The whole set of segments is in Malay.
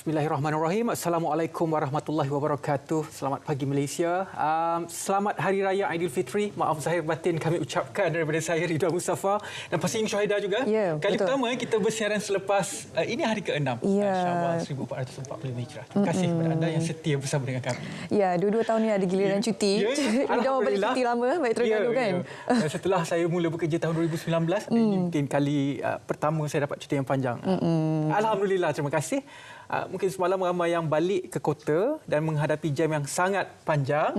Bismillahirrahmanirrahim. Assalamualaikum warahmatullahi wabarakatuh. Selamat pagi Malaysia. Selamat Hari Raya Aidilfitri. Maaf zahir batin kami ucapkan daripada saya Ridwan Mustafa dan pastinya Syuhaidah juga. Ya, Kali betul. pertama kita bersiaran selepas ini hari ke-6 Syawal 1445 Hijrah. Terima kasih kepada anda yang setia bersama dengan kami. Ya, dua-dua tahun ni ada giliran cuti. Dah mau balik cuti lama, baik Terengganu kan. Setelah saya mula bekerja tahun 2019, ini mungkin kali pertama saya dapat cuti yang panjang. Alhamdulillah, terima kasih. Mungkin semalam ramai yang balik ke kota dan menghadapi jam yang sangat panjang.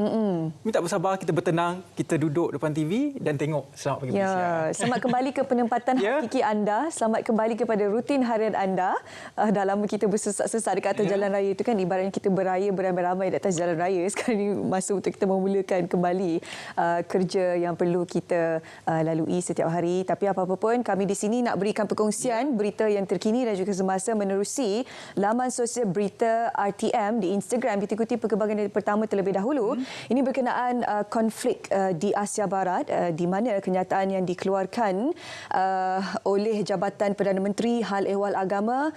Minta bersabar, kita bertenang, kita duduk depan TV dan tengok Selamat Pagi Malaysia. Selamat kembali ke penempatan hakiki anda. Selamat kembali kepada rutin harian anda. Dah lama kita bersesak-sesak dekat atas jalan raya itu kan, ibaratnya kita beraya beramai-ramai di atas jalan raya. Sekarang ini masa untuk kita memulakan kembali kerja yang perlu kita lalui setiap hari. Tapi apa-apa pun, kami di sini nak berikan perkongsian berita yang terkini dan juga semasa menerusi laman sosial berita RTM di Instagram. Kita ikuti perkembangan yang pertama terlebih dahulu. Ini berkenaan konflik di Asia Barat, di mana kenyataan yang dikeluarkan oleh Jabatan Perdana Menteri Hal Ehwal Agama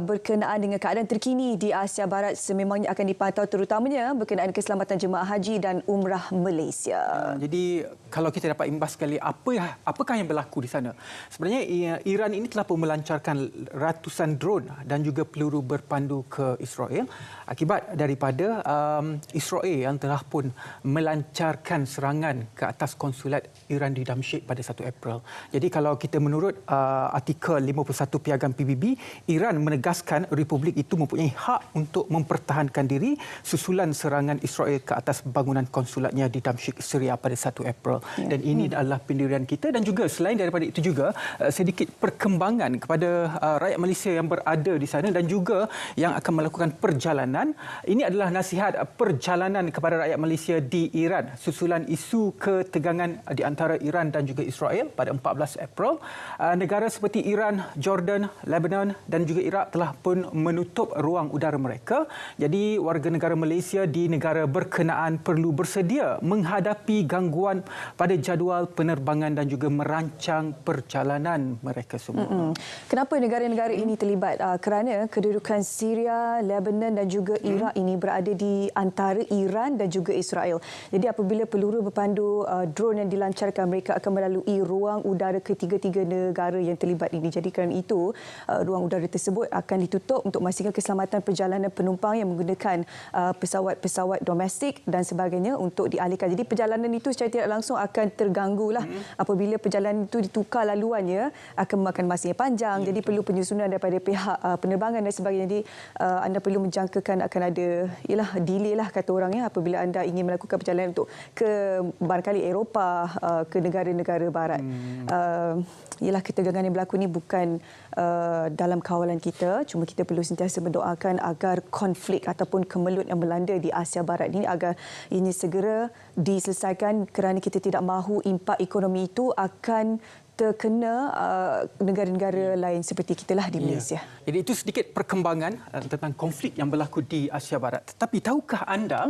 berkenaan dengan keadaan terkini di Asia Barat sememangnya akan dipantau, terutamanya berkenaan keselamatan jemaah haji dan umrah Malaysia. Jadi kalau kita dapat imbas sekali apakah yang berlaku di sana. Sebenarnya Iran ini telah pun melancarkan ratusan drone dan juga peluru berpandu ke Israel akibat daripada Israel yang telah pun melancarkan serangan ke atas konsulat Iran di Damsyik pada 1 April. Jadi kalau kita menurut artikel 51 Piagam PBB, Iran menegaskan Republik itu mempunyai hak untuk mempertahankan diri susulan serangan Israel ke atas bangunan konsulatnya di Damsyik, Syria pada 1 April. Dan ini adalah pendirian kita dan juga selain daripada itu juga sedikit perkembangan kepada rakyat Malaysia yang berada di sana dan juga yang akan melakukan perjalanan. Ini adalah nasihat perjalanan kepada rakyat Malaysia di Iran susulan isu ketegangan di antara Iran dan juga Israel pada 14 April. Negara seperti Iran, Jordan, Lebanon dan juga Iraq telah pun menutup ruang udara mereka. Jadi warga negara Malaysia di negara berkenaan perlu bersedia menghadapi gangguan pada jadual penerbangan dan juga merancang perjalanan mereka semua. Kenapa negara-negara ini terlibat? Kerana kedudukan Syria, Lebanon dan juga Iraq ini berada di antara Iran dan juga Israel. Jadi apabila peluru berpandu drone yang dilancarkan, mereka akan melalui ruang udara ketiga-tiga negara yang terlibat ini. Jadi kerana itu, ruang udara tersebut akan ditutup untuk memastikan keselamatan perjalanan penumpang yang menggunakan pesawat-pesawat domestik dan sebagainya untuk dialihkan. Jadi perjalanan itu secara tidak langsung akan terganggulah. Apabila perjalanan itu ditukar laluannya, akan memakan masa yang panjang. Jadi perlu penyusunan daripada pihak penerbangan dan sebagainya. Jadi anda perlu menjangkakan akan ada delay lah kata orang apabila anda ingin melakukan perjalanan untuk ke barangkali Eropah, ke negara-negara barat. Ketegangan yang berlaku ini bukan dalam kawalan kita, cuma kita perlu sentiasa mendoakan agar konflik ataupun kemelut yang melanda di Asia Barat ini agar ini segera diselesaikan kerana kita tidak mahu impak ekonomi itu akan terkena negara-negara lain seperti kita lah di Malaysia. Jadi itu sedikit perkembangan tentang konflik yang berlaku di Asia Barat. Tetapi tahukah anda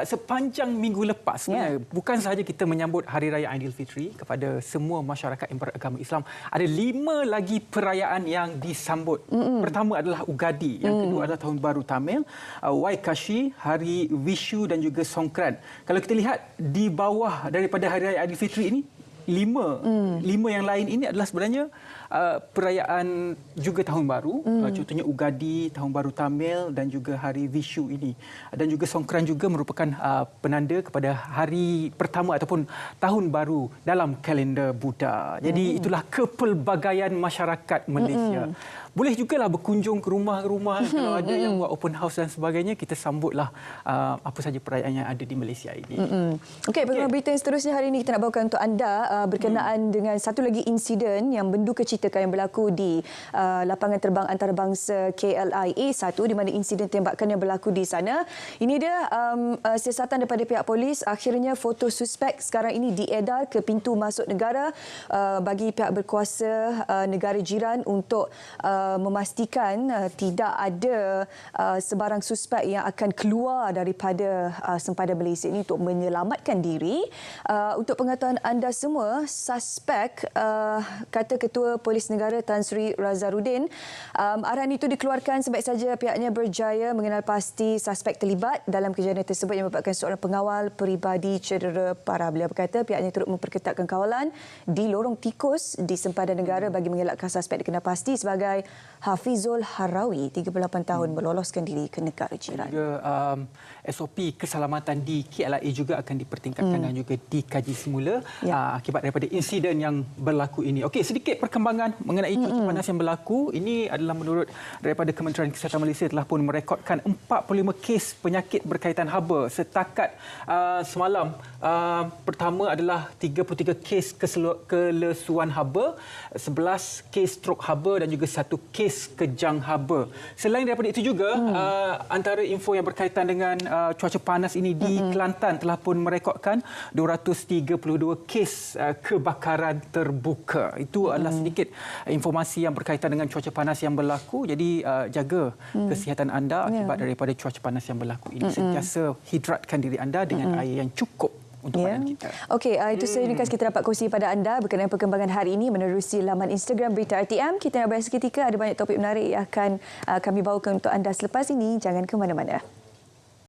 sepanjang minggu lepas bukan sahaja kita menyambut Hari Raya Aidilfitri kepada semua masyarakat yang beragama Islam, ada 5 lagi perayaan yang disambut. Pertama adalah Ugadi, yang kedua adalah Tahun Baru Tamil, Waikashi, Hari Vishu dan juga Songkran. Kalau kita lihat di bawah daripada Hari Raya Aidilfitri ini, lima yang lain ini adalah sebenarnya perayaan juga Tahun Baru. Contohnya Ugadi, Tahun Baru Tamil dan juga Hari Vishu ini. Dan juga Songkran juga merupakan penanda kepada hari pertama ataupun Tahun Baru dalam kalender Buddha. Jadi itulah kepelbagaian masyarakat Malaysia. Boleh jugalah berkunjung ke rumah-rumah kalau ada yang buat open house dan sebagainya. Kita sambutlah apa saja perayaan yang ada di Malaysia ini. Okey, perkembangan berita yang seterusnya hari ini kita nak bawakan untuk anda berkenaan dengan satu lagi insiden yang menduka citakan yang berlaku di lapangan terbang antarabangsa KLIA 1 di mana insiden tembakan yang berlaku di sana. Ini dia siasatan daripada pihak polis. Akhirnya foto suspek sekarang ini diedar ke pintu masuk negara bagi pihak berkuasa negara jiran untuk memastikan tidak ada sebarang suspek yang akan keluar daripada sempadan Malaysia ini untuk menyelamatkan diri. Untuk pengetahuan anda semua, suspek kata Ketua Polis Negara Tan Sri Razarudin. Arahan itu dikeluarkan sebaik saja pihaknya berjaya mengenal pasti suspek terlibat dalam kejadian tersebut yang menyebabkan seorang pengawal peribadi cedera parah. Beliau berkata pihaknya turut memperketatkan kawalan di lorong tikus di sempadan negara bagi mengelakkan suspek dikenal pasti sebagai Hafizul Harawi, 38 tahun, meloloskan diri ke negara jiran. Juga SOP keselamatan di KLIA juga akan dipertingkatkan dan juga dikaji semula akibat daripada insiden yang berlaku ini. Okey, sedikit perkembangan mengenai cuaca panas yang berlaku. Ini adalah menurut daripada Kementerian Kesihatan Malaysia telah pun merekodkan 45 kes penyakit berkaitan haba setakat semalam. Pertama adalah 33 kes kelesuan haba, 11 kes strok haba dan juga 1 kes kejang haba. Selain daripada itu juga antara info yang berkaitan dengan cuaca panas ini di Kelantan telah pun merekodkan 232 kes kebakaran terbuka. Itu adalah sedikit informasi yang berkaitan dengan cuaca panas yang berlaku. Jadi jaga kesihatan anda akibat daripada cuaca panas yang berlaku ini. Sentiasa hidratkan diri anda dengan air yang cukup untuk badan kita. Okey, itu seringkas kita dapat kongsi pada anda berkenaan perkembangan hari ini menerusi laman Instagram Berita RTM. Kita nak berehat seketika, ada banyak topik menarik yang akan kami bawakan untuk anda selepas ini. Jangan ke mana-mana.